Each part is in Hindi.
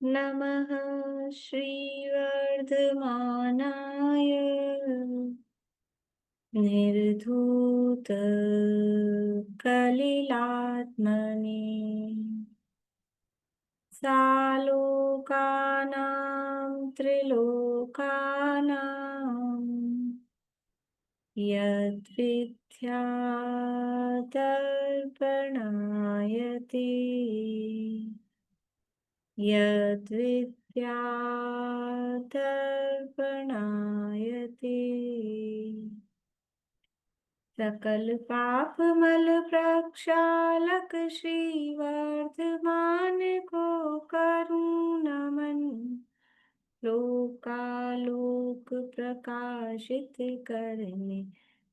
नमः श्रीवर्धमानाय निर्धूतकलिलात्मने सालोकानां त्रिलोकानां यद्विद्यादर्पणायते यद्विद्यादर्पणायते सकल पाप मल प्रक्षालक श्रीवर्धमान को करूं नमन। लोकालोक प्रकाशित करने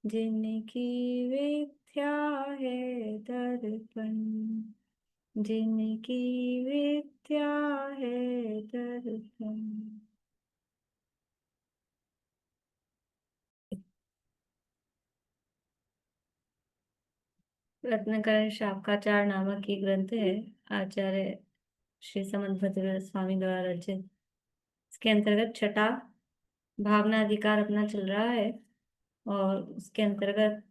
जिनकी विद्या है दर्पण, जिनकी विद्या है दर्पण। रत्नकरण शाखाचार नामक ये ग्रंथ है, आचार्य श्री समंत भद्र स्वामी द्वारा रचित। इसके अंतर्गत छठा भावना अधिकार अपना चल रहा है और उसके अंतर्गत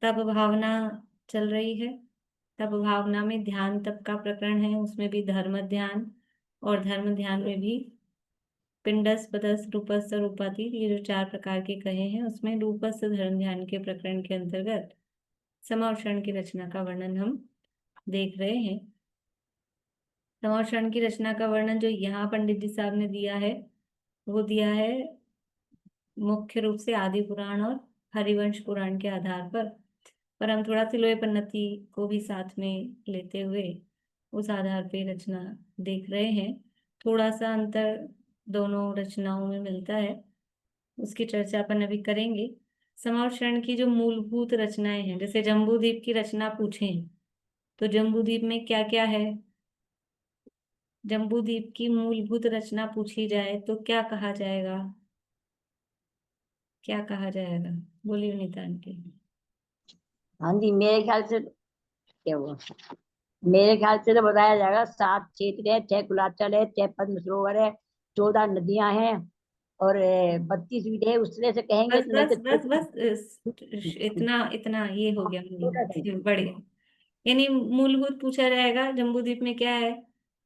तप भावना चल रही है। तप भावना में ध्यान तप का प्रकरण है, उसमें भी धर्म ध्यान, और धर्म ध्यान में भी पिंडस्थ पदस्थ रूपस्थ और उपाधि, ये जो 4 प्रकार के कहे हैं, उसमें रूपस्थ धर्म ध्यान के प्रकरण के अंतर्गत समावशरण की रचना का वर्णन हम देख रहे हैं। समावशरण की रचना का वर्णन जो यहाँ पंडित जी साहब ने दिया है वो दिया है मुख्य रूप से आदि पुराण और हरिवंश पुराण के आधार पर हम थोड़ा तिलोपन्नति को भी साथ में लेते हुए उस आधार पे रचना देख रहे हैं। थोड़ा सा अंतर दोनों रचनाओं में मिलता है, उसकी चर्चा अपन अभी करेंगे। समावशरण की जो मूलभूत रचनाएं हैं, जैसे जम्बूद्वीप की रचना पूछें तो जम्बूद्वीप में क्या क्या है, जम्बूद्वीप की मूलभूत रचना पूछी जाए तो क्या कहा जाएगा, क्या कहा जाएगा? बोलिए नीता आंटी। हाँ जी, मेरे ख्याल से क्या हुआ, मेरे ख्याल से तो बताया जाएगा 7 क्षेत्र है, 6 कुलाचल है, 6 पद्म सरोवर है, 14 नदियां हैं और 32 विध है। उस तरह से कहेंगे बस तो नहीं बस तो बस बस इतना इतना ये हो गया, बढ़िया। यानी मूलभूत पूछा जाएगा जम्बूद्वीप में क्या है,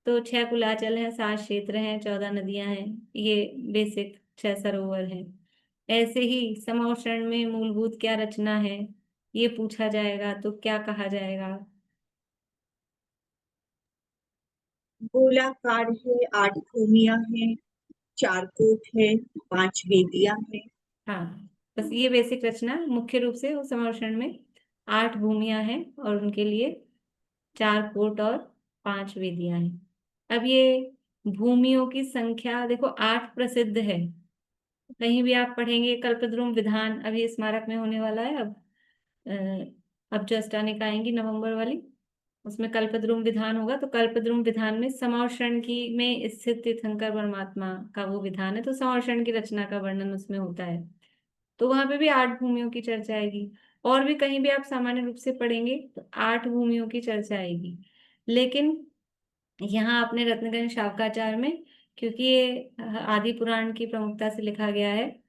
तो 6 कुलाचल हैं, 7 क्षेत्र हैं, 14 नदियां हैं, ये बेसिक 6 सरोवर हैं। ऐसे ही समावशरण में मूलभूत क्या रचना है ये पूछा जाएगा तो क्या कहा जाएगा? गोलाकार है, 8 भूमियां हैं, 4 कोट है, 5 वेदियां हैं। हाँ, बस ये बेसिक रचना मुख्य रूप से उस समावशरण में 8 भूमियां हैं और उनके लिए 4 कोट और 5 वेदियां हैं। अब ये भूमियों की संख्या देखो 8 प्रसिद्ध है, कहीं भी आप पढ़ेंगे कल्पद्रुम विधान, अभी स्मारक में होने वाला है। अब जो अष्टानिका आएंगी नवंबर वाली, उसमें कल्पद्रुम विधान होगा, तो कल्पद्रुम विधान में समावशरण की में स्थित तीर्थंकर परमात्मा का वो विधान है, तो समावशरण की रचना का वर्णन उसमें होता है। तो वहां पे भी 8 भूमियों की चर्चा आएगी, और भी कहीं भी आप सामान्य रूप से पढ़ेंगे तो 8 भूमियों की चर्चा आएगी। लेकिन यहाँ अपने रत्नगंज शावकाचार में, क्योंकि ये आदि पुराण की प्रमुखता से लिखा गया है,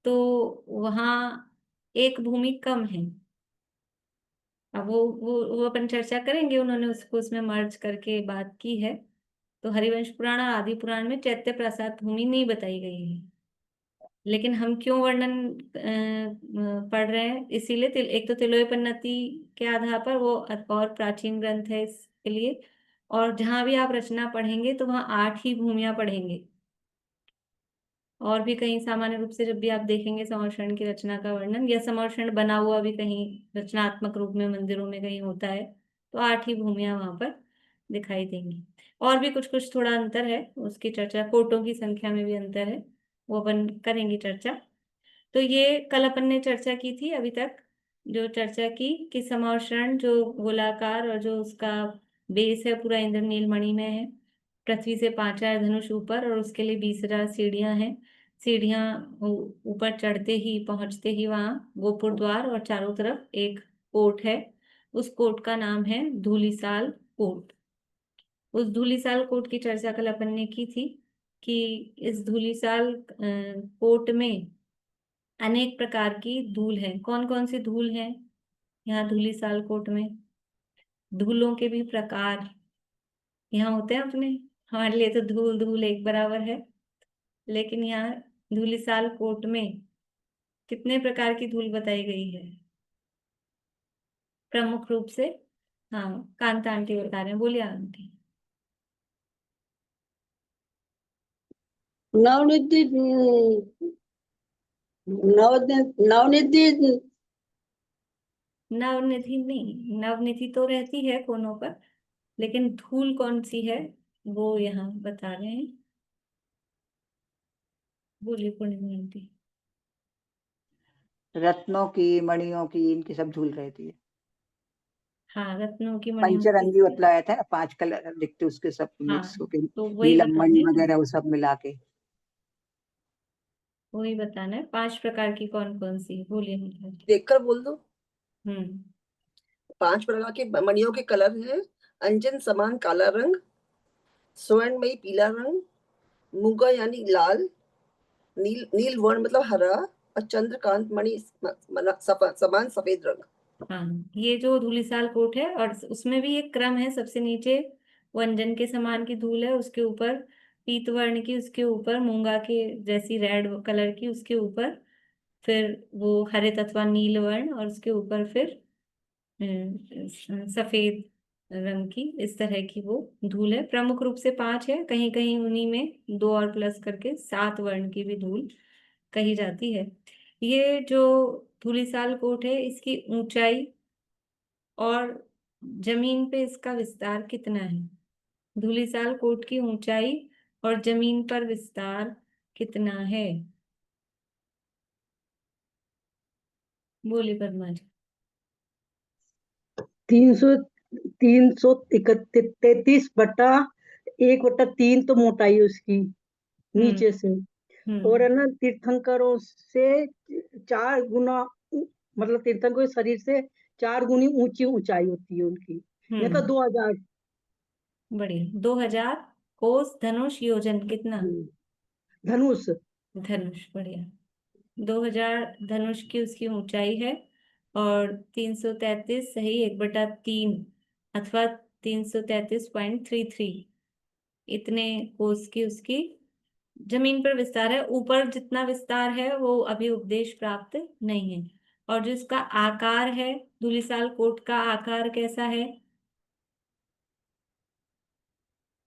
तो वहाँ एक भूमि कम है। अब वो अपन चर्चा करेंगे, उन्होंने उसको उसमें मर्ज करके बात की है। तो हरिवंश पुराण और आदि पुराण में चैत्य प्रासाद भूमि नहीं बताई गई है, लेकिन हम क्यों वर्णन पढ़ रहे हैं, इसीलिए एक तो तिलोपन्नति के आधार पर, वो और प्राचीन ग्रंथ है इसके लिए, और जहां भी आप रचना पढ़ेंगे तो वहां 8 ही भूमियां पढ़ेंगे। और भी कहीं सामान्य रूप से जब भी आप देखेंगे समावशरण की रचना का वर्णन, या समावशरण बना हुआ भी कहीं रचनात्मक रूप में मंदिरों में कहीं होता है, तो 8 ही भूमियां वहां पर दिखाई देंगी। और भी कुछ कुछ थोड़ा अंतर है, उसकी चर्चा, कोटों की संख्या में भी अंतर है, वो अपन करेंगे चर्चा। तो ये कल अपन ने चर्चा की थी अभी तक, जो चर्चा की कि समावशरण जो गोलाकार और जो उसका बेस है पूरा इंद्रनील मणि में है, पृथ्वी से 5 धनुष ऊपर, और उसके लिए 20 सीढ़ियां हैं। सीढ़ियां ऊपर चढ़ते ही पहुंचते ही वहां गोपुर द्वार और चारों तरफ एक कोट है, उस कोट का नाम है धूलिसाल कोट। उस धूलिसाल कोट की चर्चा कल अपन ने की थी कि इस धूलिसाल कोट में अनेक प्रकार की धूल है। कौन कौन सी धूल है यहाँ धूलिसाल कोट में? धूलों के भी प्रकार यहाँ होते हैं अपने, हमारे लिए तो धूल धूल एक बराबर है, लेकिन यहाँ धूलिसाल कोट में कितने प्रकार की धूल बताई गई है प्रमुख रूप से? हाँ, कांता आंटी बता रहे हैं, बोलिए आंटी। नवनिधि नवनिधि नवनिधि नहीं, नवनिधि तो रहती है कोनों पर, लेकिन धूल कौन सी है वो यहाँ बता रहे हैं। बोलिए पूर्णिमा आंटी। रत्नों की, मणियों की, इनकी सब धूल रहती है। हाँ, रत्नों की, मणियों की। पंचरंगी बतलाया था ना, 5 कलर दिखते उसके सब मिक्स हाँ, होके, तो वही नीलम बताना मणि है ना, वगैरह वो सब मिला के। वही बताना है 5 प्रकार की कौन कौन सी है। बोलिए मतलब। देखकर बोल दो। हम्म 5 प्रकार के मणियों के कलर हैं: अंजन समान काला रंग, स्वर्णमयी पीला रंग, मूंगा यानी लाल, नील वर्ण मतलब हरा, और चंद्रकांत मणि समान सफेद रंग। हाँ, ये जो धूलिसाल कोट है, और उसमें भी एक क्रम है। सबसे नीचे वो अंजन के समान की धूल है, उसके ऊपर पीत वर्ण की, उसके ऊपर मूंगा के जैसी रेड कलर की, उसके ऊपर फिर वो हरित अथवा नील वर्ण, और उसके ऊपर फिर सफेद रंग की, इस तरह की वो धूल है। प्रमुख रूप से 5 है, कहीं कहीं उन्हीं में 2 और प्लस करके 7 वर्ण की भी धूल कही जाती है। ये जो धूलिसाल कोट है, इसकी ऊंचाई और जमीन पे इसका विस्तार कितना है? धूलिसाल कोट की ऊंचाई और जमीन पर विस्तार कितना है? बोलिए पद्मा जी। 333/1/3 तो मोटाई है उसकी हम्म नीचे से। और हम्म है ना, तीर्थंकरों से 4 गुना, मतलब तीर्थंकरों के शरीर से 4 गुनी ऊंची ऊंचाई होती है उनकी। ये तो हम्म 2000। बढ़िया। 2000 कोस धनुष योजन कितना? धनुष। धनुष, बढ़िया। 2000 धनुष की उसकी ऊंचाई है, और 333 सही 1/3 अथवा 333.33 इतने कोस की उसकी जमीन पर विस्तार है। ऊपर जितना विस्तार है वो अभी उपदेश प्राप्त नहीं है। और जो इसका आकार है, धूलिसाल कोट का आकार कैसा है?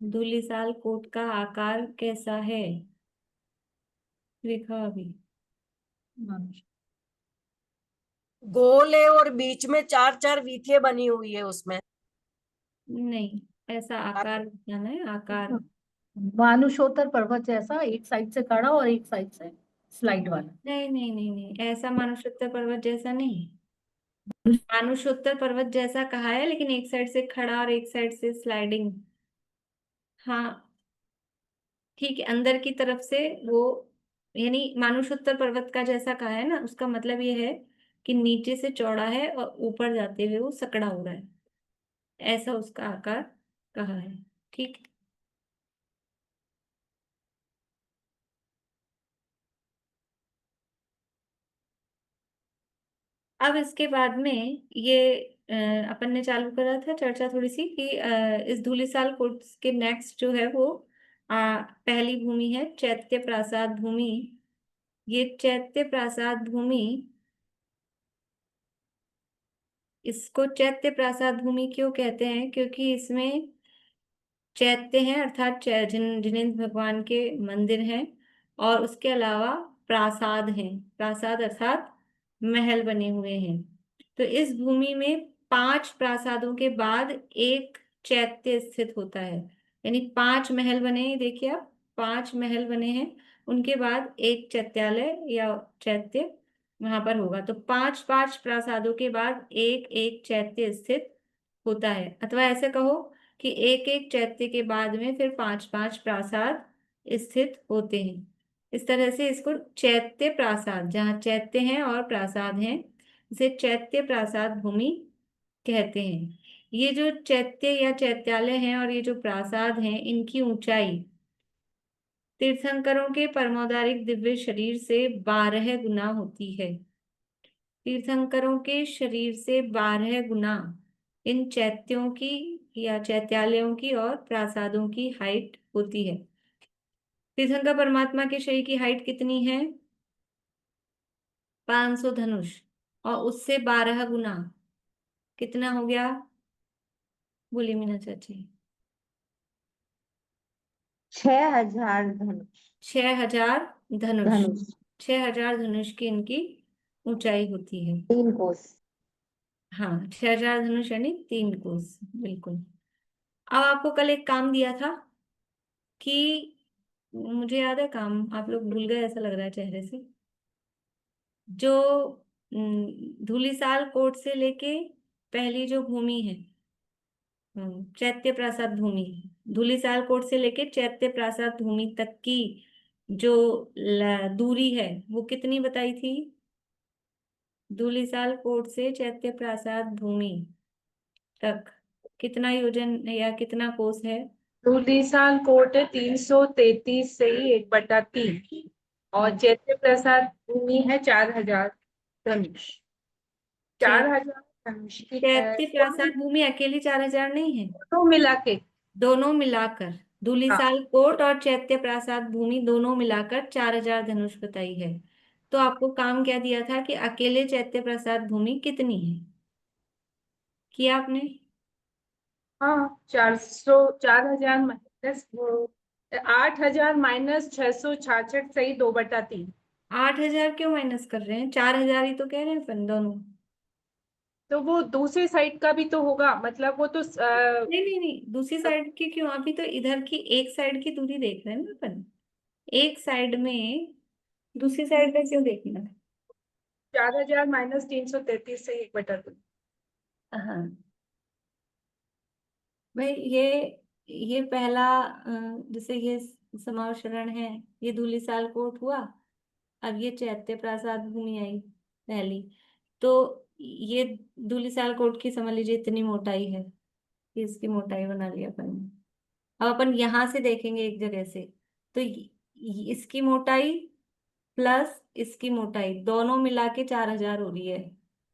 धूलिसाल कोट का आकार कैसा है देखा अभी? गोल है और बीच में 4-4 वीथियां बनी हुई है उसमें। नहीं, ऐसा आकार बताना है, आकार। मानुषोत्तर पर्वत जैसा, एक साइड से खड़ा और एक साइड से स्लाइड वाला। नहीं नहीं नहीं नहीं, ऐसा मानुषोत्तर पर्वत जैसा नहीं। मानुषोत्तर पर्वत जैसा कहा है, लेकिन एक साइड से खड़ा और एक साइड से स्लाइडिंग। हाँ, ठीक है, अंदर की तरफ से वो, यानी मानुषोत्तर पर्वत का जैसा कहा है ना, उसका मतलब ये है कि नीचे से चौड़ा है और ऊपर जाते हुए वो सकड़ा हो रहा है, ऐसा उसका आकार कहा है। ठीक। अब इसके बाद में ये अपन ने चालू करा था चर्चा थोड़ी सी कि इस धूलिसाल कोर्स के नेक्स्ट जो है वो पहली भूमि है चैत्य प्रासाद भूमि। ये चैत्य प्रासाद भूमि, इसको चैत्य प्रासाद भूमि क्यों कहते हैं? क्योंकि इसमें चैत्य हैं, अर्थात जिनेंद्र भगवान के मंदिर हैं, और उसके अलावा प्रासाद हैं। प्रासाद अर्थात महल बने हुए हैं। तो इस भूमि में 5 प्रासादों के बाद एक चैत्य स्थित होता है, यानी 5 महल बने हैं। देखिए आप, 5 महल बने हैं, उनके बाद एक चैत्यालय या चैत्य वहां पर होगा। तो 5-5 प्रासादों के बाद एक एक चैत्य स्थित होता है, अथवा ऐसे कहो कि एक एक चैत्य के बाद में फिर 5-5 प्रासाद स्थित होते हैं। इस तरह से इसको चैत्य प्रासाद, जहाँ चैत्य हैं और प्रासाद हैं, इसे चैत्य प्रासाद भूमि कहते हैं। ये जो चैत्य या चैत्यालय हैं और ये जो प्रासाद हैं, इनकी ऊंचाई तीर्थंकरों के परमौदारिक दिव्य शरीर से 12 गुना होती है। तीर्थंकरों के शरीर से 12 गुना इन चैत्यों की या चैत्यालयों की और प्रासादों की हाइट होती है। तीर्थंकर परमात्मा के शरीर की हाइट कितनी है? 500 धनुष, और उससे 12 गुना कितना हो गया? बोलिए मीना चाची। 6000 धनुष। 6000 धनुष। धनुष 6000 धनुष की इनकी ऊंचाई होती है। 3 कोस। हाँ, 6000 धनुष यानी 3 कोस, बिल्कुल। अब आपको कल एक काम दिया था कि, मुझे याद है काम, आप लोग भूल गए ऐसा लग रहा है चेहरे से। जो धूलिसाल कोट से लेके पहली जो भूमि है, चैत्य प्रासाद भूमि, धूलिसाल कोट से लेके चैत्य प्रासाद भूमि तक की जो दूरी है वो कितनी बताई थी? धूलिसाल कोट से चैत्य प्रासाद भूमि तक कितना योजन या कितना कोस है? धूलिसाल कोट है 333 से ही 1/3 और चैत्य प्रसाद भूमि है 4000 धनुष। 4000 धनुष की चैत्य प्रासाद भूमि अकेली 4000 नहीं है, दोनों मिला के, दोनों मिलाकर धूलिसाल कोट और चैत्य प्रासाद भूमि दोनों मिलाकर 4000 धनुष बताई है। तो आपको काम क्या दिया था कि अकेले चैत्य प्रसाद भूमि कितनी है, किया आपने? हाँ 4000 माइनस 8000 माइनस 666 सही 2/3। 8000 क्यों माइनस कर रहे हैं? 4000 ही तो कह रहे हैं अपन दोनों। तो वो दूसरी साइड का भी तो होगा, मतलब वो तो नहीं नहीं नहीं, दूसरी साइड की क्यों? अभी तो इधर की एक साइड की दूरी देख रहे हैं ना अपन, एक साइड में, दूसरी साइड में क्यों देखना? 4000 माइनस 333 से 1/3। हाँ भाई, ये पहला जैसे ये समावशरण है, ये धूलिसाल कोट हुआ। अब ये चैत्य प्रासाद भूमि आई पहली, तो ये धूलिसाल कोट की समझ लीजिए इतनी मोटाई है कि इसकी मोटाई बना लिया अपन ने। अब अपन यहां से देखेंगे एक जगह से, तो इसकी मोटाई प्लस इसकी मोटाई दोनों मिला के 4000 हो रही है,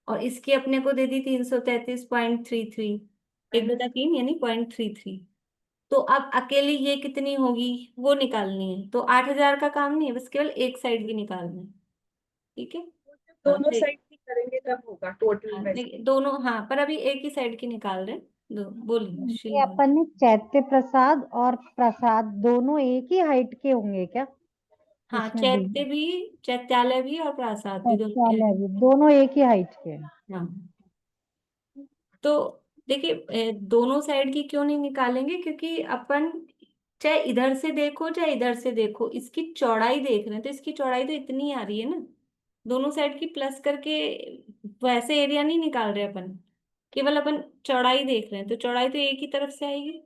और इसकी अपने को दे दी 333.33, 1/3 यानी 0.33। तो अब अकेली ये कितनी होगी वो निकालनी है। तो 8000 का काम नहीं है, बस केवल एक साइड की निकालना है। ठीक है, दोनों साइड की करेंगे तब होगा टोटल में। दोनों, हाँ, पर अभी एक ही साइड की निकाल रहे हैं। बोलिए ये श्रीमान। अपन ने चैत्य प्रसाद और प्रसाद दोनों एक ही हाइट के होंगे क्या? हाँ, इसमें चैत्य भी, चैत्यालय भी और प्रासाद भी दोनों एक ही हाइट के हैं। हाँ, तो देखिए दोनों साइड की क्यों नहीं निकालेंगे, क्योंकि अपन चाहे इधर से देखो चाहे इधर से देखो, इसकी चौड़ाई देख रहे हैं, तो इसकी चौड़ाई तो इतनी आ रही है ना। दोनों साइड की प्लस करके वैसे एरिया नहीं निकाल रहे अपन, केवल अपन चौड़ाई देख रहे हैं, तो चौड़ाई तो एक ही तरफ से आएगी।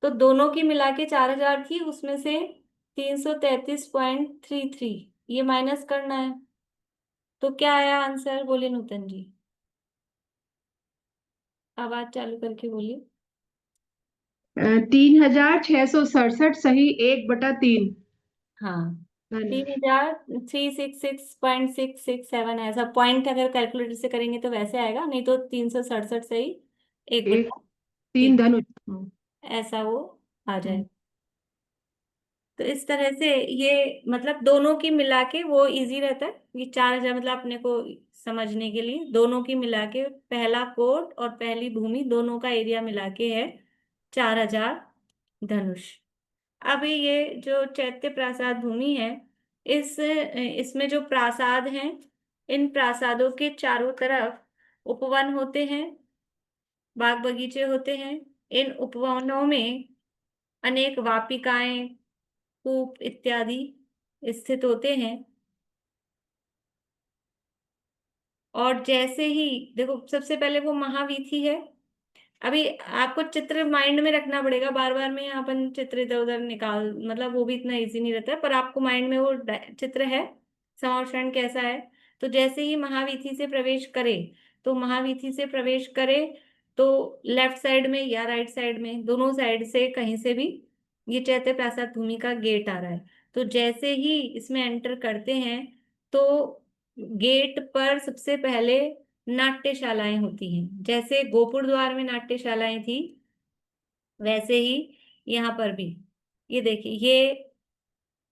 तो दोनों की मिला के 4000 थी, उसमें से 333.33 ये माइनस करना है। तो क्या आया आंसर? बोलिए नूतन जी, आवाज चालू करके बोलिए। 3667 सही 1/3। हाँ, 3000, 366.667, ऐसा पॉइंट अगर कैलकुलेटर से करेंगे तो वैसे आएगा, नहीं तो 367 से ही 1/3 धनुष। ऐसा वो आ जाए। तो इस तरह से ये मतलब दोनों की मिला के वो इजी रहता है। ये 4000 मतलब अपने को समझने के लिए दोनों की मिला के, पहला कोट और पहली भूमि दोनों का एरिया मिला के है 4000 धनुष। अब ये जो चैत्य प्रासाद भूमि है, इसमें जो प्रासाद हैं, इन प्रासादों के चारों तरफ उपवन होते हैं, बाग बगीचे होते हैं। इन उपवनों में अनेक वापिकाएं, कूप इत्यादि स्थित होते हैं। और जैसे ही देखो, सबसे पहले वो महावीथी है। अभी आपको चित्र माइंड में रखना पड़ेगा, बार बार में अपन चित्र इधर उधर निकाल, मतलब वो भी इतना इजी नहीं रहता है, पर आपको माइंड में वो चित्र है, समावरण कैसा है। तो जैसे ही महावीथी से प्रवेश करे, तो महावीथी से प्रवेश करे तो लेफ्ट साइड में या राइट साइड में, दोनों साइड से कहीं से भी ये चैत्य प्रासाद भूमि का गेट आ रहा है। तो जैसे ही इसमें एंटर करते हैं तो गेट पर सबसे पहले नाट्यशालाएं होती हैं। जैसे गोपुर द्वार में नाट्यशालाएं थी, वैसे ही यहाँ पर भी। ये देखिए,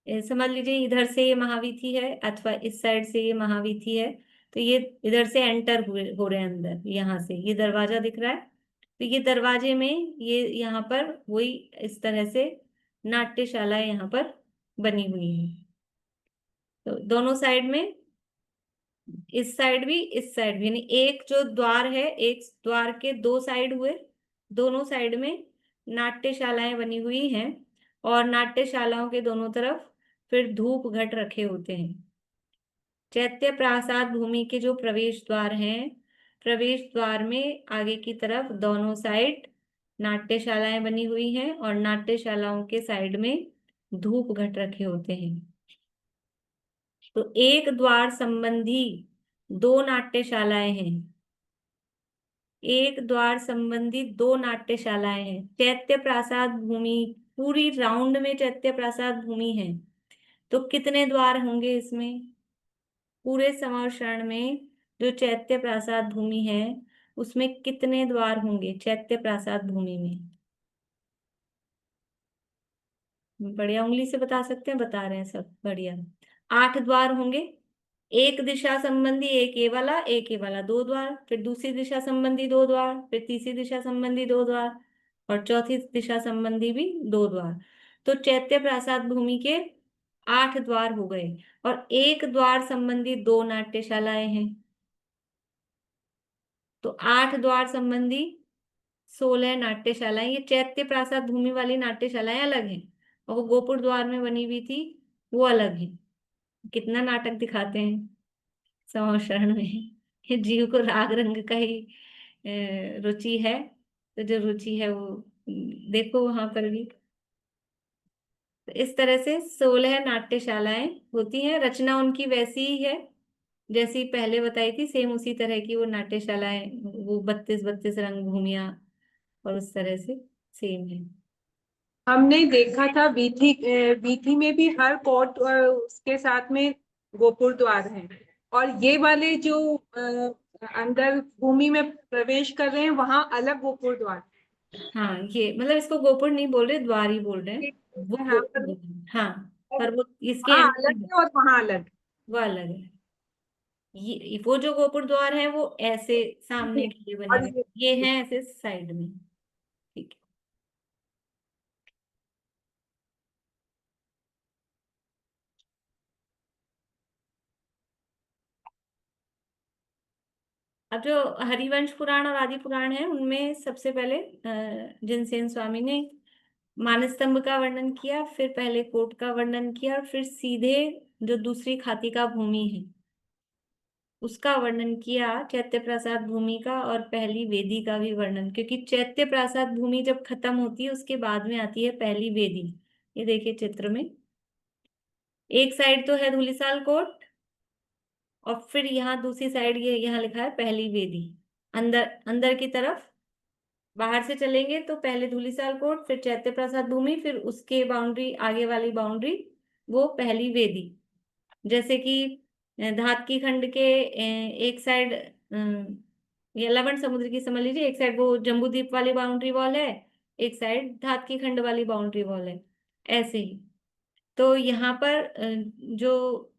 ये समझ लीजिए इधर से ये महावीथी है अथवा इस साइड से ये महावीथी है। तो ये इधर से एंटर हो रहे हैं अंदर, यहाँ से ये दरवाजा दिख रहा है। तो ये दरवाजे में ये यहाँ पर वही इस तरह से नाट्यशालाएं यहाँ पर बनी हुई है। तो दोनों साइड में, इस साइड भी इस साइड भी, यानी एक जो द्वार है, एक द्वार के दो साइड हुए, दोनों साइड में नाट्यशालाएं बनी हुई हैं। और नाट्यशालाओं के दोनों तरफ फिर धूप घट रखे होते हैं। चैत्य प्रासाद भूमि के जो प्रवेश द्वार हैं, प्रवेश द्वार में आगे की तरफ दोनों साइड नाट्यशालाएं बनी हुई हैं और नाट्यशालाओं के साइड में धूप घट रखे होते हैं। तो एक द्वार संबंधी दो नाट्यशालाएं हैं, एक द्वार संबंधी दो नाट्यशालाएं हैं। चैत्य प्रासाद भूमि पूरी राउंड में चैत्य प्रासाद भूमि है, तो कितने द्वार होंगे इसमें? पूरे समरशरण में जो चैत्य प्रासाद भूमि है उसमें कितने द्वार होंगे चैत्य प्रासाद भूमि में? बढ़िया, उंगली से बता सकते हैं, बता रहे हैं सब, बढ़िया। 8 द्वार होंगे। एक दिशा संबंधी एक ये वाला, एक ये वाला, 2 द्वार। फिर दूसरी दिशा संबंधी 2 द्वार, फिर तीसरी दिशा संबंधी 2 द्वार, और चौथी दिशा संबंधी भी 2 द्वार। तो चैत्य प्रासाद भूमि के 8 द्वार हो गए। और एक द्वार संबंधी 2 नाट्यशालाएं हैं, तो 8 द्वार संबंधी 16 नाट्यशालाएं। ये चैत्य प्रासाद भूमि वाली नाट्यशालाएं अलग हैं, और वो गोपुर द्वार में बनी हुई थी वो अलग है। कितना नाटक दिखाते हैं समरशरण में। ये जीव को राग रंग का ही रुचि है, तो जो रुचि है वो देखो वहां पर भी। तो इस तरह से 16 नाट्यशालाएं होती हैं। रचना उनकी वैसी ही है जैसी पहले बताई थी, सेम उसी तरह की वो नाट्यशालाएं, वो 32 रंग भूमिया और उस तरह से सेम है। हमने देखा था वीथी में भी हर कोर्ट उसके साथ में गोपुर द्वार है, और ये वाले जो अंदर भूमि में प्रवेश कर रहे हैं वहां अलग गोपुर द्वार। हाँ, ये मतलब इसको गोपुर नहीं बोल रहे, द्वार ही बोल रहे हैं। वो हाँ, गोपुर है। हाँ, पर वो इसके वहाँ एंट्री अलग है और वहां अलग। वो अलग है। ये वो जो गोपुर द्वार है वो ऐसे सामने के लिए बने और हुए, ये हैं ऐसे साइड में। ठीक है। अब जो हरिवंश पुराण और आदि पुराण है उनमें सबसे पहले जिनसेन स्वामी ने मानस्तंभ का वर्णन किया, फिर पहले कोट का वर्णन किया, और फिर सीधे जो दूसरी खाती का भूमि है उसका वर्णन किया, चैत्य प्रासाद भूमि का, और पहली वेदी का भी वर्णन। क्योंकि चैत्य प्रासाद भूमि जब खत्म होती है उसके बाद में आती है पहली वेदी। ये देखिए चित्र में, एक साइड तो है धूलिसाल कोट, और फिर यहाँ दूसरी साइड ये यहाँ लिखा है पहली वेदी। अंदर अंदर की तरफ बाहर से चलेंगे तो पहले धूलिसाल कोट, फिर चैत्य प्रसाद भूमि, फिर उसके बाउंड्री आगे वाली बाउंड्री वो पहली वेदी। जैसे कि धात की खंड के एक साइड ये लवण समुद्र की समझ लीजिए, एक साइड वो जम्बूद्वीप वाली बाउंड्री वॉल है, एक साइड धात की खंड वाली बाउंड्री वॉल है, ऐसे ही। तो यहाँ पर जो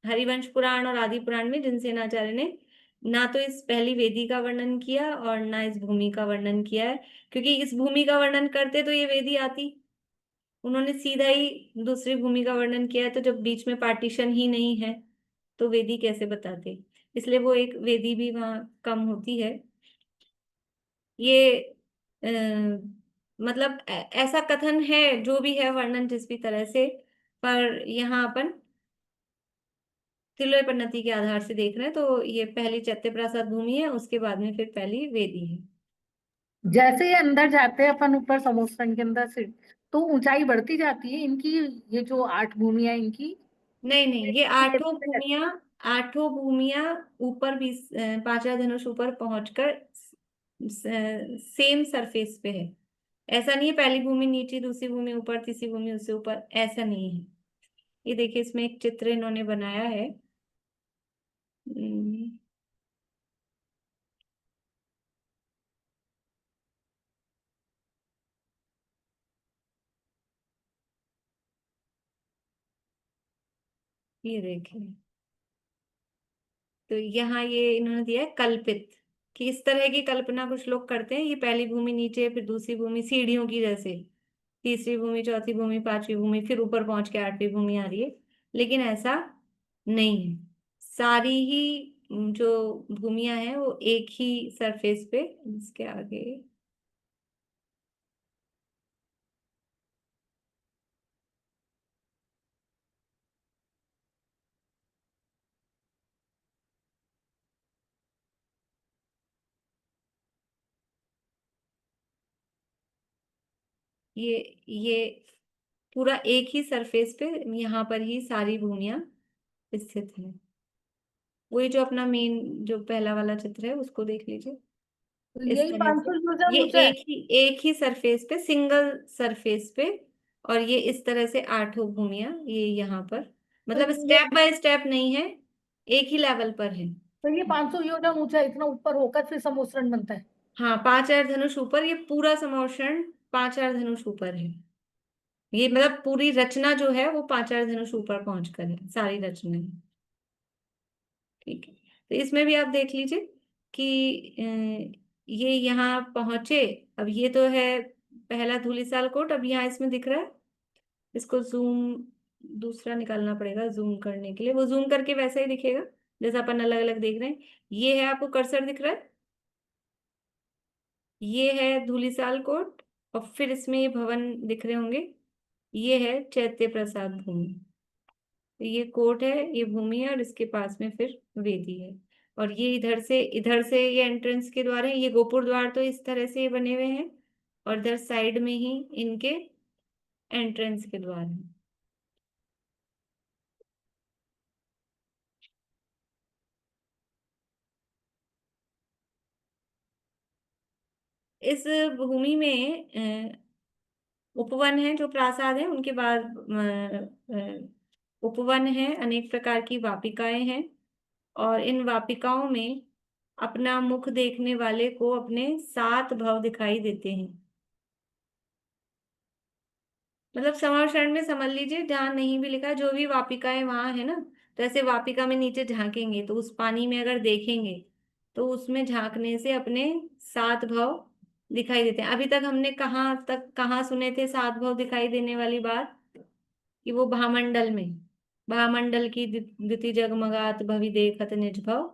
हरिवंश पुराण और आदि पुराण में जिनसेनाचार्य ने ना तो इस पहली वेदी का वर्णन किया और ना इस भूमि का वर्णन किया है, क्योंकि इस भूमि का वर्णन करते तो ये वेदी आती। उन्होंने सीधा ही दूसरी भूमि का वर्णन किया है, तो जब बीच में पार्टीशन ही नहीं है तो वेदी कैसे बताते, इसलिए वो एक वेदी भी वहां कम होती है। ये मतलब ऐसा कथन है, जो भी है वर्णन जिस भी तरह से, पर यहाँ अपन तिलोय पन्नति के आधार से देख रहे हैं। तो ये पहली चैत्य प्रासाद भूमि है, उसके बाद में फिर पहली वेदी है। जैसे ये अंदर जाते हैं अपन ऊपर समोसन के अंदर से, तो ऊंचाई बढ़ती जाती है इनकी, ये जो 8 भूमिया इनकी। नहीं नहीं, ये आठों भूमिया ऊपर भी 5वां धनुष ऊपर पहुंचकर सेम सरफेस पे है। ऐसा नहीं है पहली भूमि नीचे, दूसरी भूमि ऊपर, तीसरी भूमि उससे ऊपर, ऐसा नहीं है। ये देखिए इसमें एक चित्र इन्होंने बनाया है। हम्म, ये देखिए, तो यहाँ ये इन्होंने दिया है कल्पित, कि इस तरह की कल्पना कुछ लोग करते हैं, ये पहली भूमि नीचे, फिर दूसरी भूमि सीढ़ियों की जैसे, तीसरी भूमि, चौथी भूमि, पांचवी भूमि, फिर ऊपर पहुंच के आठवीं भूमि आ रही है। लेकिन ऐसा नहीं है। सारी ही जो भूमियां हैं वो एक ही सरफेस पे, इसके आगे ये पूरा एक ही सरफेस पे यहाँ पर ही सारी भूमियां स्थित हैं। वही जो अपना मेन जो पहला वाला चित्र है उसको देख लीजिए। तो इस यही तरह से 500 योजन ये ऊंचा है। एक ही सरफेस पे, सिंगल सरफेस पे, और ये इस तरह से आठों भूमियां ये यहाँ पर, तो मतलब ये स्टेप बाय स्टेप नहीं है, एक ही लेवल पर है। तो ये 500 योजन ऊंचा है, इतना ऊपर होकर फिर समोसरण बनता है। हाँ, 5 धनुष ऊपर, ये पूरा समोषण 5 धनुष ऊपर है। ये मतलब पूरी रचना जो है वो 5 धनुष ऊपर पहुंच कर है, सारी रचना है। ठीक है, तो इसमें भी आप देख लीजिए कि ये यहाँ पहुंचे। अब ये तो है पहला धूलिसाल कोट, अब यहाँ इसमें दिख रहा है, इसको जूम दूसरा निकालना पड़ेगा जूम करने के लिए, वो जूम करके वैसा ही दिखेगा जैसा अपन अलग अलग देख रहे हैं। ये है, आपको कर्सर दिख रहा है, ये है धूलिसाल कोट, और फिर इसमें ये भवन दिख रहे होंगे, ये है चैत्य प्रसाद भूमि। तो ये कोट है, ये भूमि है, और इसके पास में फिर वेदी है। और ये इधर से ये एंट्रेंस के द्वार है, ये गोपुर द्वार तो इस तरह से बने हुए हैं, और इधर साइड में ही इनके एंट्रेंस के द्वार हैं। इस भूमि में उपवन है, जो प्रासाद है उनके बाद उपवन है, अनेक प्रकार की वापिकाएं हैं, और इन वापिकाओं में अपना मुख देखने वाले को अपने 7 भव दिखाई देते हैं। मतलब समावरण में समझ लीजिए, जहां नहीं भी लिखा, जो भी वापिकाएं वहां है ना, तो ऐसे वापिका में नीचे झांकेंगे तो उस पानी में अगर देखेंगे तो उसमें झांकने से अपने 7 भव दिखाई देते हैं। अभी तक हमने कहाँ सुने थे 7 भव दिखाई देने वाली बात, कि वो भामंडल में, भामंडल की द्युति जगमगात भवि देखत निज भव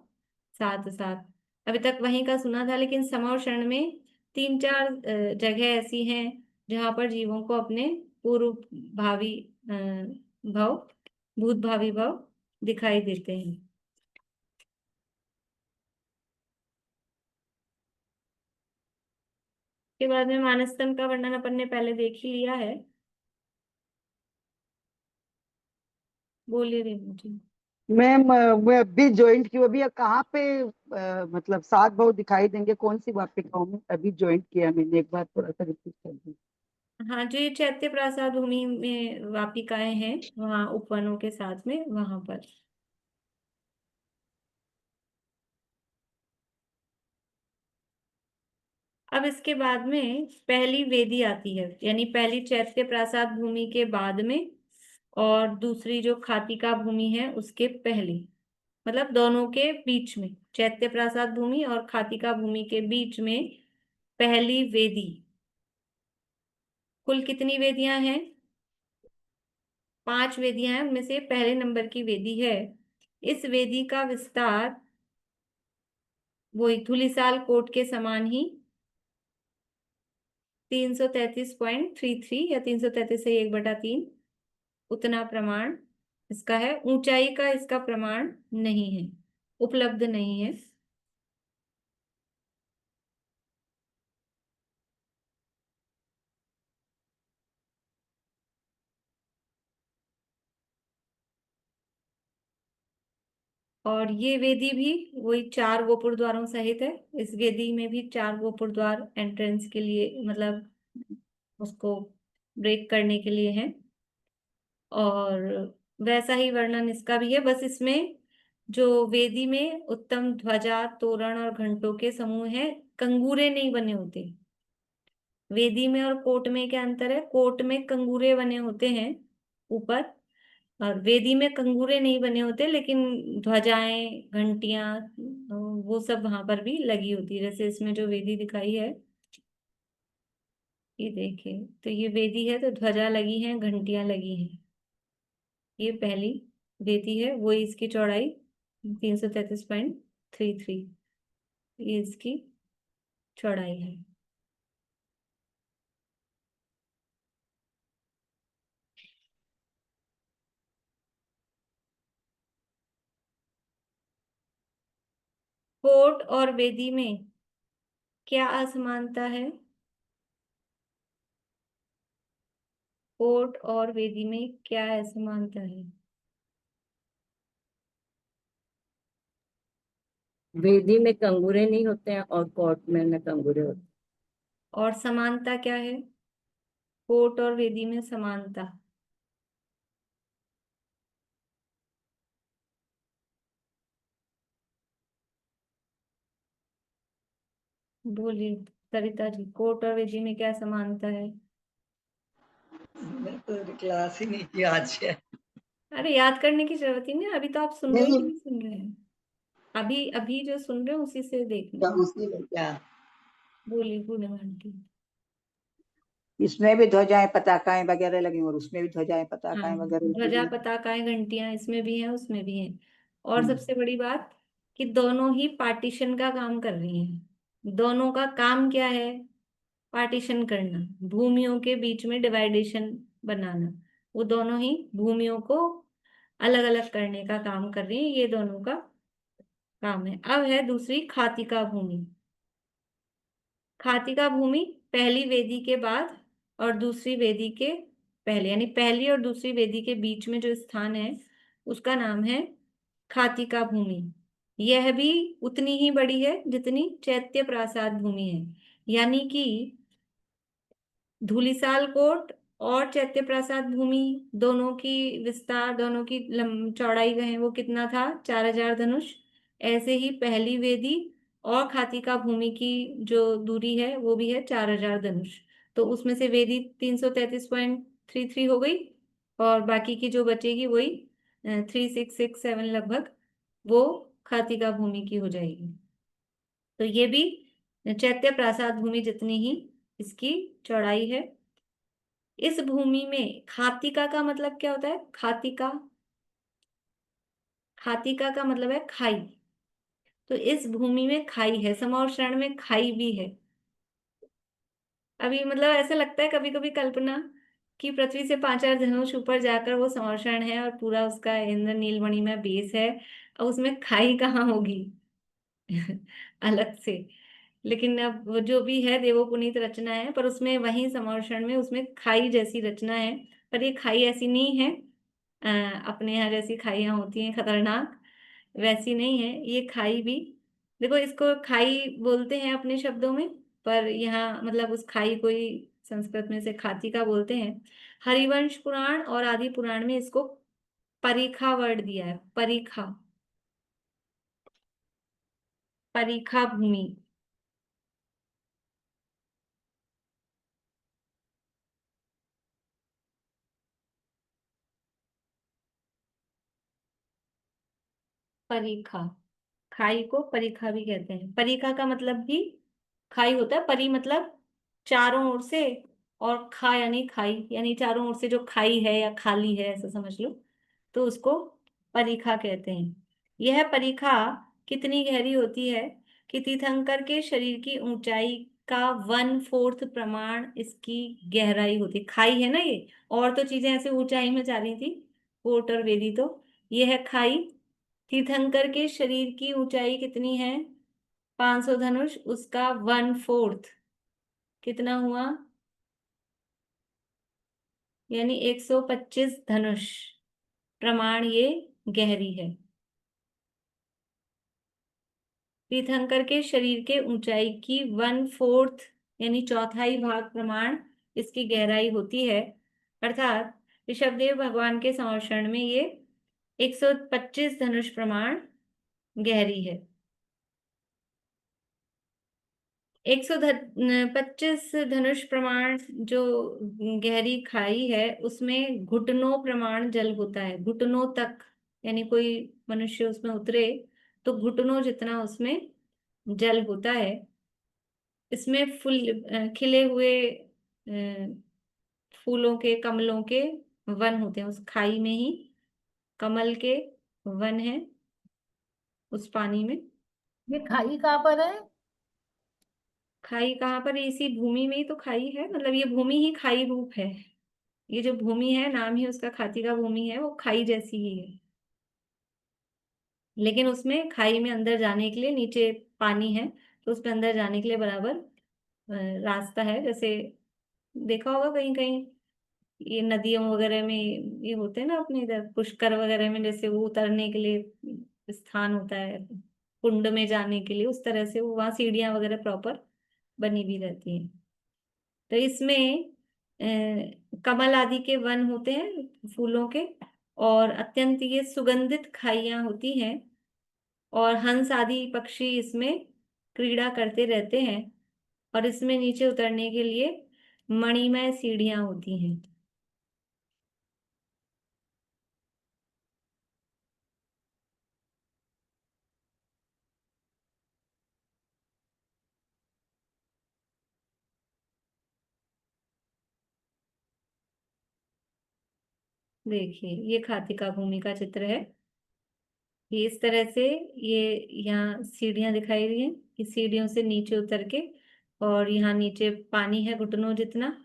7 7, अभी तक वहीं का सुना था। लेकिन समवशरण में 3 4 जगह ऐसी हैं जहां पर जीवों को अपने पूर्व भावी भव, भूत भावी भव दिखाई देते हैं। के बाद में मानस्तंभ का वर्णन अपन ने पहले देख ही लिया है। बोलिए रेणु जी। मैम मैं अभी ज्वाइंट की, अभी कहाँ पे मतलब 7 भाव दिखाई देंगे, कौन सी वापिकाओं में? अभी ज्वाइंट किया मैंने, एक बार थोड़ा सा रिपीट कर दी। हाँ, जो ये चैत्य प्रासाद भूमि में वापिकाएं हैं, वहाँ उपवनों के साथ में, वहां पर। अब इसके बाद में पहली वेदी आती है, यानी पहली चैत्य प्रासाद भूमि के बाद में, और दूसरी जो खातिका भूमि है उसके पहले, मतलब दोनों के बीच में, चैत्य प्रासाद भूमि और खातिका भूमि के बीच में पहली वेदी। कुल कितनी वेदियां हैं? 5 वेदियां हैं, उनमें से पहले नंबर की वेदी है। इस वेदी का विस्तार वही धुलिसाल कोट के समान ही 333.33 या 333 से 1/3 उतना प्रमाण इसका है। ऊंचाई का इसका प्रमाण नहीं है, उपलब्ध नहीं है। और ये वेदी भी वही 4 गोपुर द्वारों सहित है। इस वेदी में भी 4 गोपुर द्वार एंट्रेंस के लिए, मतलब उसको ब्रेक करने के लिए है। और वैसा ही वर्णन इसका भी है, बस इसमें जो वेदी में उत्तम ध्वजा, तोरण और घंटों के समूह है, कंगूरे नहीं बने होते। वेदी में और कोट में क्या अंतर है? कोट में कंगूरे बने होते हैं ऊपर, और वेदी में कंगूरे नहीं बने होते, लेकिन ध्वजाएं, घंटियां, वो सब वहां पर भी लगी होती है। जैसे इसमें जो वेदी दिखाई है, ये देखिए, तो ये वेदी है तो ध्वजा लगी है, घंटियां लगी हैं। ये पहली वेदी है, वो इसकी चौड़ाई 333.33, ये इसकी चौड़ाई है। कोट और वेदी में क्या असमानता है? कोट और वेदी में क्या असमानता है? वेदी में कंगूरे नहीं होते हैं और कोर्ट में न कंगूरे होते हैं। और समानता क्या है? कोट और वेदी में समानता। बोलिए सरिता जी, कोट और वेदी में क्या समानता है? मैं तो क्लास ही नहीं किया आज है। अरे याद करने की जरूरत ही नहीं, अभी तो आप सुन रहे हो नहीं, कि नहीं सुन रहे हैं? अभी अभी जो सुन रहे हो उसी से देखना क्या है। उसी में क्या? बोलिए पूनम आंटी। इसमें भी ध्वजाएं पताकाएं वगैरह लगी और उसमें भी ध्वजाएं हाँ, पताकाएं वगैरह लगी ध्वजा, हुई। पताकाएं, घंटियां इसमें भी हैं, उसमें भी हैं। और हम्म। सबसे बड़ी बात कि दोनों ही पार्टीशन का काम कर रही हैं। दोनों का काम क्या है? पार्टीशन करना, भूमियों के बीच में डिवाइडेशन बनाना। वो दोनों ही भूमियों को अलग अलग करने का काम कर रही हैं, ये दोनों का काम है। अब है दूसरी खातिका भूमि। खातिका भूमि पहली वेदी के बाद और दूसरी वेदी के पहले, यानी पहली और दूसरी वेदी के बीच में जो स्थान है, उसका नाम है खातिका भूमि। यह भी उतनी ही बड़ी है जितनी चैत्य प्रासाद भूमि है। यानी कि धूलिसाल कोट और चैत्य प्रासाद भूमि, दोनों की विस्तार, दोनों की चौड़ाई कहें वो कितना था? 4000 धनुष। ऐसे ही पहली वेदी और खातिका भूमि की जो दूरी है वो भी है 4000 धनुष। तो उसमें से वेदी 333.33 हो गई, और बाकी की जो बचेगी वही 3667 लगभग, वो खातिका भूमि की हो जाएगी। तो ये भी चैत्य प्रासाद भूमि जितनी ही इसकी चौड़ाई है। इस भूमि में खातिका का मतलब क्या होता है? खातिका, खातिका का मतलब है खाई। तो इस भूमि में खाई है, समौर शरण में खाई भी है। अभी मतलब ऐसा लगता है कभी कभी कल्पना कि पृथ्वी से 5000 धनुष ऊपर जाकर वो समौर शरण है और पूरा उसका इंद्र नीलमणि में बेस है, और उसमें खाई कहाँ होगी? अलग से। लेकिन अब वो जो भी है देवोपुनीत रचना है, पर उसमें वही समर्षण में उसमें खाई जैसी रचना है। पर ये खाई ऐसी नहीं है, अपने यहाँ जैसी खाइयाँ होती हैं खतरनाक, वैसी नहीं है ये खाई भी। देखो, इसको खाई बोलते हैं अपने शब्दों में, पर यहाँ मतलब उस खाई को ही संस्कृत में से खातिका बोलते हैं। हरिवंश पुराण और आदि पुराण में इसको परीखा वर्ड दिया है, परीखा, परीखा भूमि। परीखा, खाई को परीखा भी कहते हैं। परीखा का मतलब भी खाई होता है। परी मतलब चारों ओर से, और खा यानी खाई, यानी चारों ओर से जो खाई है या खाली है ऐसा समझ लो, तो उसको परीखा कहते हैं। यह परीखा कितनी गहरी होती है कि तीर्थंकर के शरीर की ऊंचाई का 1/4 प्रमाण इसकी गहराई होती है। खाई है ना ये, और तो चीजें ऐसे ऊंचाई में जा रही थी, कोट और वेदी, तो ये है खाई। तीर्थंकर के शरीर की ऊंचाई कितनी है? 500 धनुष, उसका 1/4 कितना हुआ? यानी 125 धनुष प्रमाण ये गहरी है। तीर्थंकर के शरीर के ऊंचाई की 1/4 यानी चौथाई भाग प्रमाण इसकी गहराई होती है। अर्थात ऋषभदेव भगवान के संवर्षण में ये 125 धनुष प्रमाण गहरी है। 125 धनुष प्रमाण जो गहरी खाई है उसमें घुटनों प्रमाण जल होता है, घुटनों तक, यानी कोई मनुष्य उसमें उतरे तो घुटनों जितना उसमें जल होता है। इसमें खिले हुए फूलों के, कमलों के वन होते हैं। उस खाई में ही कमल के वन है, उस पानी में। ये खाई कहाँ पर है? खाई कहाँ पर है? इसी भूमि में ही तो खाई है, मतलब ये भूमि ही खाई रूप है। ये जो भूमि है, नाम ही उसका खाती का भूमि है, वो खाई जैसी ही है। लेकिन उसमें खाई में अंदर जाने के लिए नीचे पानी है, तो उसमें अंदर जाने के लिए बराबर रास्ता है। जैसे देखा होगा कहीं कहीं ये नदियों वगैरह में ये होते हैं ना, अपने इधर पुष्कर वगैरह में, जैसे वो उतरने के लिए स्थान होता है कुंड में जाने के लिए, उस तरह से वो वहाँ सीढ़ियाँ वगैरह प्रॉपर बनी भी रहती हैं। तो इसमें कमल आदि के वन होते हैं फूलों के, और अत्यंत ये सुगंधित खाइयाँ होती हैं, और हंस आदि पक्षी इसमें क्रीड़ा करते रहते हैं। और इसमें नीचे उतरने के लिए मणिमय सीढ़ियाँ होती हैं। देखिए ये खातिका भूमि का चित्र है। ये इस तरह से, ये यहाँ सीढ़ियाँ दिखाई रही हैं, इस सीढ़ियों से नीचे उतर के, और यहाँ नीचे पानी है घुटनों जितना।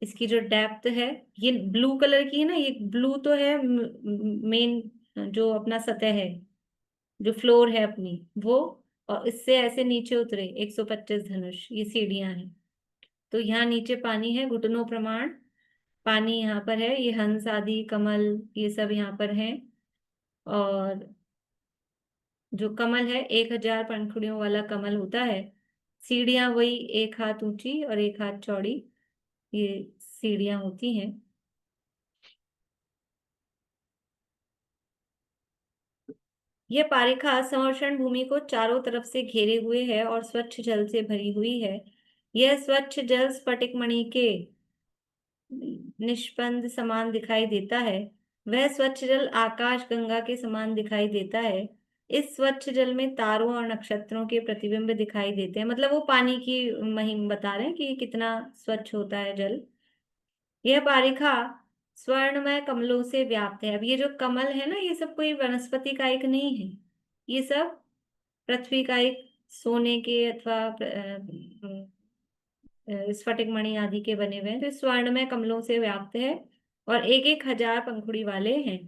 इसकी जो डेप्थ है, ये ब्लू कलर की है ना, ये ब्लू तो है मेन जो अपना सतह है, जो फ्लोर है अपनी वो, और इससे ऐसे नीचे उतरे 125 धनुष, ये सीढ़ियाँ हैं। तो यहाँ नीचे पानी है घुटनों प्रमाण, पानी यहाँ पर है, ये हंस आदि कमल ये सब यहाँ पर हैं। और जो कमल है 1000 पंखुड़ियों वाला कमल होता है। सीढ़ियाँ वही 1 हाथ ऊंची और 1 हाथ चौड़ी ये सीढ़ियाँ होती हैं। यह पारिखा संवर्षण भूमि को चारों तरफ से घेरे हुए है और स्वच्छ जल से भरी हुई है। यह स्वच्छ जल स्फटिक मणि के निष्पंद समान दिखाई देता है। वह स्वच्छ जल आकाश गंगा के समान दिखाई देता है। इस स्वच्छ जल में तारों और नक्षत्रों के प्रतिबिंब दिखाई देते हैं। मतलब वो पानी की महिमा बता रहे हैं कि कितना स्वच्छ होता है जल। यह बारिका स्वर्णमय कमलों से व्याप्त है। अब ये जो कमल है ना, ये सब कोई वनस्पति का एक नहीं है, ये सब पृथ्वी का एक सोने के अथवा स्फटिक मणि आदि के बने हुए हैं। तो स्वर्णमय कमलों से व्याप्त है और 1,000 पंखुड़ी वाले हैं।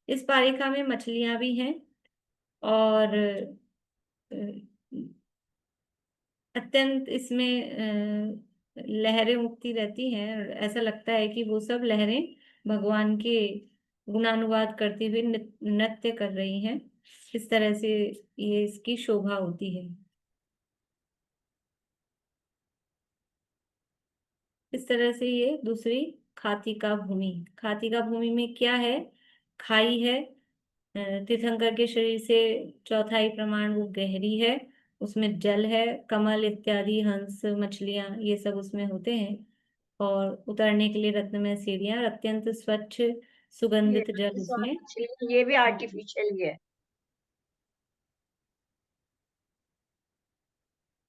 इस बारिका में मछलियां भी हैं और अत्यंत इसमें लहरें उठती रहती हैं। ऐसा लगता है कि वो सब लहरें भगवान के गुणानुवाद करते हुए नृत्य कर रही हैं। इस तरह से ये इसकी शोभा होती है। इस तरह से ये दूसरी खातिका भूमि। खातिका भूमि में क्या है? खाई है, तीर्थंकर के शरीर से चौथाई प्रमाण वो गहरी है, उसमें जल है, कमल इत्यादि हंस मछलियां ये सब उसमें होते हैं, और उतरने के लिए रत्नमय सीढ़ियां और अत्यंत स्वच्छ सुगंधित जल उसमें। ये भी आर्टिफिशियल ही है।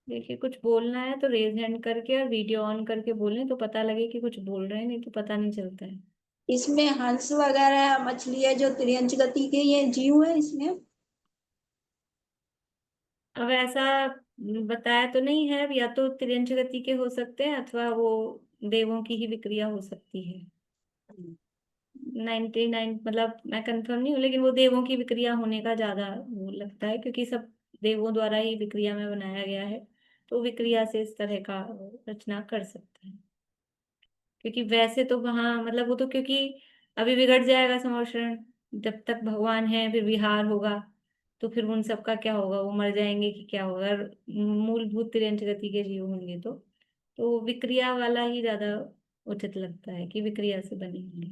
देखिए कुछ बोलना है तो रेज हैंड करके और वीडियो ऑन करके बोलें तो पता लगे कि कुछ बोल रहे हैं, नहीं तो पता नहीं चलता है। इसमें हंस वगैरह मछली है जो त्रियंच गति के ये जीव है इसमें। अब ऐसा बताया तो नहीं है, अब या तो त्रियंच गति के हो सकते हैं अथवा वो देवों की ही विक्रिया हो सकती है। 99 मतलब मैं कंफर्म नहीं हूँ, लेकिन वो देवों की विक्रिया होने का ज्यादा वो लगता है, क्योंकि सब देवों द्वारा ही विक्रिया में बनाया गया है, तो विक्रिया से इस तरह का रचना कर सकते हैं। क्योंकि वैसे तो वहां मतलब वो तो, क्योंकि अभी बिगड़ जाएगा संवर्षण, जब तक भगवान है फिर विहार होगा, तो फिर उन सबका क्या होगा, वो मर जाएंगे कि क्या होगा? अगर मूलभूत तिर्यंच गति के जीव होंगे तो विक्रिया वाला ही ज्यादा उचित लगता है कि विक्रिया से बने होंगे।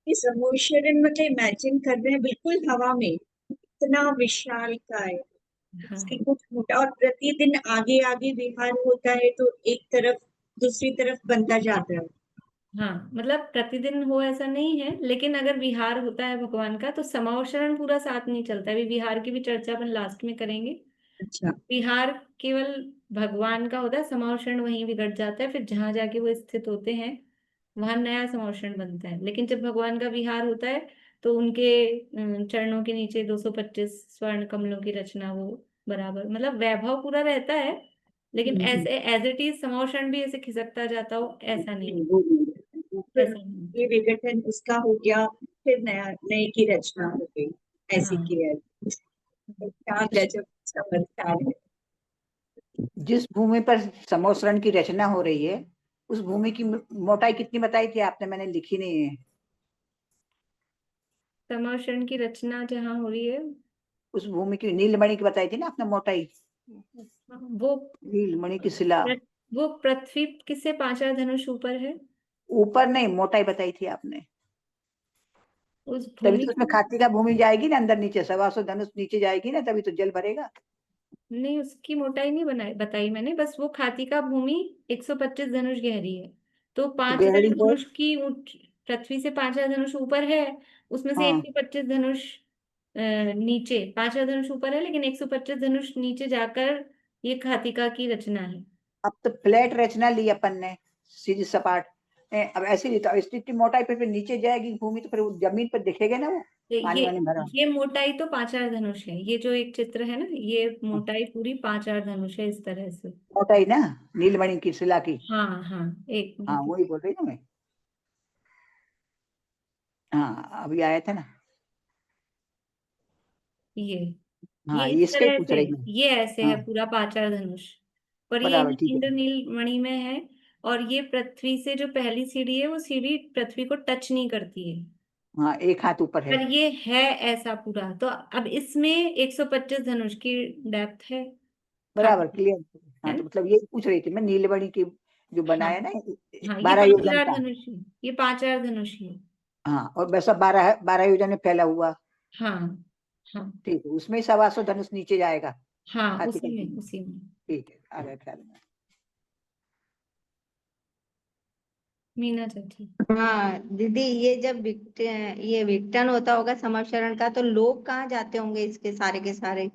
इस समोषण मतलब इमेजिन कर रहे हैं बिल्कुल हवा में इतना विशाल काय, हाँ उसकी कुछ मोटा, और प्रतिदिन आगे आगे विहार होता है तो एक तरफ दूसरी तरफ बनता जाता है। हाँ, मतलब प्रतिदिन हो ऐसा नहीं है, लेकिन अगर विहार होता है भगवान का तो समावशरण पूरा साथ नहीं चलता है। अभी विहार की भी चर्चा अपन लास्ट में करेंगे। अच्छा। विहार केवल भगवान का होता है, समावशरण वहीं बिगड़ जाता है, फिर जहां जाके वो स्थित होते हैं वहां नया समावशरण बनता है। लेकिन जब भगवान का विहार होता है तो उनके चरणों के नीचे 225 स्वर्ण कमलों की रचना वो बराबर, मतलब वैभव पूरा रहता है, लेकिन ऐसे एज इट इज समावशरण भी ऐसे खिसकता जाता हो ऐसा नहीं, फिर ऐसा नहीं। ये विघटन उसका हो गया, फिर नया नए की रचना हो गई, ऐसी हाँ, किया है। क्या गजब चमत्कार है। जिस भूमि पर समोसरण की रचना हो रही है उस भूमि की मोटाई कितनी बताई थी आपने? मैंने लिखी नहीं है। समावशरण की रचना जहाँ हो रही है उस भूमि की नीलमणि की बताई थी ना आपने मोटाई, वो नीलमणि की शिला। वो पृथ्वी किससे 5 धनुष ऊपर है, ऊपर नहीं, मोटाई बताई थी आपने। उस तभी भूमि तो उसमें खाती का भूमि जाएगी ना अंदर नीचे, 125 धनुष नीचे जाएगी ना, तभी तो जल भरेगा। नहीं, उसकी मोटाई नहीं बताई मैंने, बस वो खातिका भूमि 125 धनुष गहरी है। तो तो 5,000 गहरी है। धनुष की पृथ्वी से 5,000 धनुष ऊपर है, उसमें से हाँ, 125 धनुष नीचे, 5,000 धनुष ऊपर है लेकिन 125 धनुष नीचे जाकर ये खातिका की रचना है। अब तो फ्लैट रचना ली अपन ने, सीधी सपाट। अब ऐसे नहीं तो इसकी मोटाई पे नीचे जाएगी भूमि तो फिर वो जमीन पर दिखेगा ना, वो ये पानी वानी भरा। ये मोटाई तो 5,000 धनुष है, ये जो एक चित्र है ना, ये मोटाई पूरी 5,000 धनुष है इस तरह से। मोटाई ना नीलमणि की शिला की। हाँ हाँ, एक हाँ मिनट। वही बोल रही ना मैं। हाँ अभी आया था ना। ये हाँ इस ये इसका ही तरह पूछ से, रही मैं। ये ऐसे है हाँ पूरा 5,000 धनुष, पर ये बराबर, ठीक है। इंद्रनील मणि में है। और ये पृथ्वी से जो पहली सीढ़ी है वो सीढ़ी पृथ्वी को टच नहीं करती है, हाँ एक हाथ ऊपर है। पर ये है ऐसा पूरा। तो अब इसमें 125 धनुष की डेप्थ है, बराबर, खाती क्लियर। है हाँ तो ना। मतलब ये पूछ रही थी मैं, नीलमणि की जो हाँ बनाया ना हाँ, ये 12 पांच योजन हजार का। धनुष है, ये 5,000 धनुष है। हाँ और वैसा 12 योजन में फैला हुआ। हाँ हाँ ठीक है, उसमें 125 धनुष नीचे जाएगा हाँ, हाथी का उसी में भूमि। उसी में। ठीक है, आ गया ख्याल में। मीना चाची। हाँ दीदी, ये जब ये विघटन होता होगा समक्षरण का, तो लोग कहाँ जाते होंगे इसके सारे के सारे,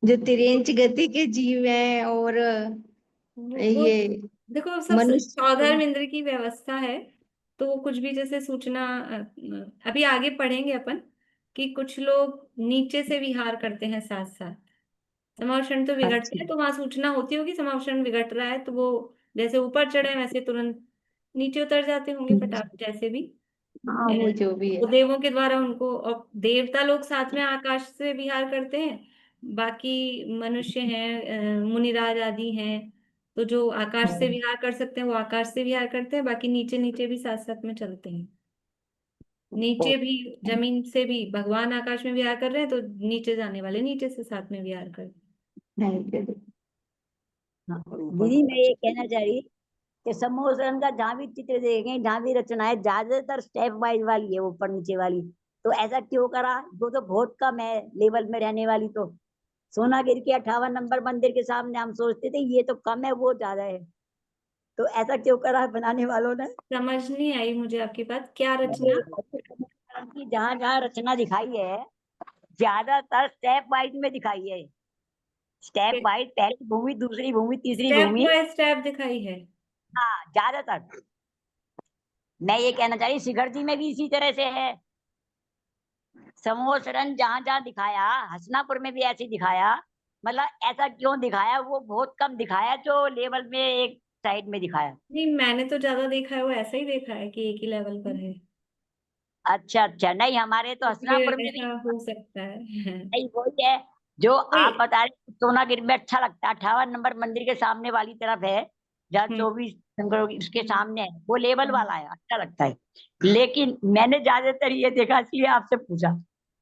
जो तिर्यंच गति के जीव हैं और वो ये देखो, सब मनुष्य। 14 इंद्र की व्यवस्था है, तो वो कुछ भी जैसे सूचना अभी आगे पढ़ेंगे अपन कि कुछ लोग नीचे से विहार करते हैं साथ साथ। समावेशन तो बिगड़ते अच्छा। हैं तो वहां सूचना होती होगी समावेशन बिगड़ रहा है, तो वो जैसे ऊपर चढ़े वैसे तुरंत नीचे उतर जाते होंगे फटाफट जैसे भी। हाँ वो जो भी है। वो देवों के द्वारा उनको, और देवता लोग साथ में आकाश से विहार करते हैं, बाकी मनुष्य हैं, मुनिराज आदि हैं, तो जो आकाश से विहार कर सकते हैं वो आकाश से विहार करते हैं, बाकी नीचे नीचे भी साथ साथ में चलते हैं। नीचे भी, जमीन से भी भगवान आकाश में विहार कर रहे हैं तो नीचे जाने वाले नीचे से साथ में विहार कर रहे हैं। हाँ, और ऊपर दीदी मैं ये कहना चाह रही कि समोसरन का जहाँ भी चित्र देखेंगे, जहाँ भी रचना है, ज्यादातर स्टेप वाइज वाली है, ऊपर नीचे वाली। तो ऐसा क्यों करा? वो तो बहुत कम है लेवल में रहने वाली। तो सोनागिर के 58 नंबर मंदिर के सामने हम सोचते थे ये तो कम है, वो ज्यादा है। तो ऐसा क्यों करा बनाने वालों ने? समझ नहीं आई मुझे आपकी बात, क्या रचना? की जहाँ जहाँ रचना दिखाई है ज्यादातर स्टेप वाइज में दिखाई है। स्टेप वाइज, पहली भूमि, दूसरी भूमि, तीसरी स्टेप भूमि। बाय स्टेप दिखाई है। हाँ ज्यादातर। मैं ये कहना चाह रही शिखर जी में भी इसी तरह से है। समोसरन जहां जहां दिखाया, हसनापुर में भी ऐसे ही दिखाया। मतलब ऐसा क्यों दिखाया? वो बहुत कम दिखाया जो लेवल में एक साइड में दिखाया। नहीं, मैंने तो ज्यादा देखा है, वो ऐसा ही देखा है कि एक ही लेवल पर है, अच्छा अच्छा, नहीं हमारे तो तो हसनापुर फिर में भी ऐसा हो सकता है। नहीं, वही है जो आप वही। बता रहे। सोनागिर में अच्छा लगता है, 58 नंबर मंदिर के सामने वाली तरफ है, जहाँ हम्म 24 शंकर उसके सामने है, वो लेवल वाला है, अच्छा लगता है। लेकिन मैंने ज्यादातर ये देखा, इसलिए आपसे पूछा।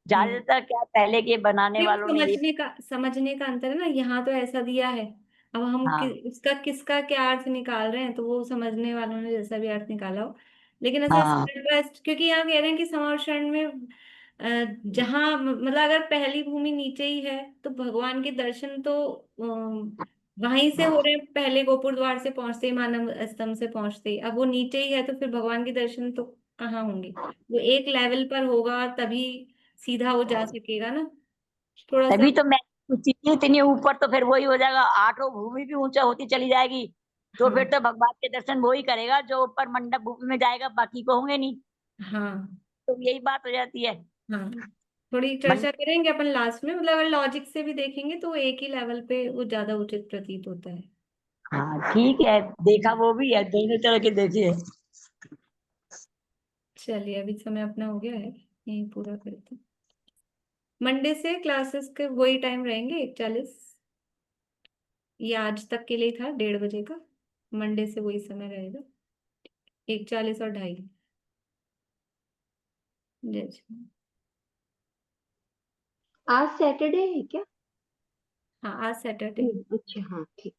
ज्यादातर क्या पहले के बनाने ये वालों ने ये समझने का अंतर है ना, यहाँ तो ऐसा दिया है, अब हम हाँ उसका किसका क्या अर्थ निकाल रहे हैं, तो वो समझने वालों ने जैसा भी अर्थ निकाला हो। लेकिन ऐसा हाँ स्टेप, क्योंकि यहाँ कह रहे हैं कि समावरण में जहाँ मतलब अगर पहली भूमि नीचे ही है तो भगवान के दर्शन तो वहीं से हो रहे हैं, पहले गोपुर द्वार से पहुंचते ही, मानव स्तंभ से पहुंचते ही। अब वो नीचे ही है तो फिर भगवान के दर्शन तो कहाँ होंगे, वो एक लेवल पर होगा तभी सीधा वो जा सकेगा ना, थोड़ा सा। तभी तो मैं पूछी थी, इतनी ऊपर तो फिर वही हो जाएगा, आठों भूमि भी ऊंचा होती चली जाएगी, तो फिर हाँ तो भगवान के दर्शन वो ही करेगा जो ऊपर मंडप भूमि में जाएगा, बाकी को होंगे नहीं। हाँ तो यही बात हो जाती है। हाँ, थोड़ी चर्चा करेंगे अपन लास्ट में, मतलब अगर लॉजिक से भी देखेंगे तो एक ही लेवल पे वो ज्यादा उचित प्रतीत होता है। हाँ ठीक है, देखा वो भी है, दोनों तरह के देखिए। चलिए अभी समय अपना हो गया है, यही पूरा करते हैं। मंडे से क्लासेस के वही टाइम रहेंगे 1:40, ये आज तक के लिए था 1:30 का, मंडे से वही समय रहेगा 1:40 और 2:30। जय श्री। आज सैटरडे है क्या? हाँ आज सैटरडे। अच्छा हाँ ठीक।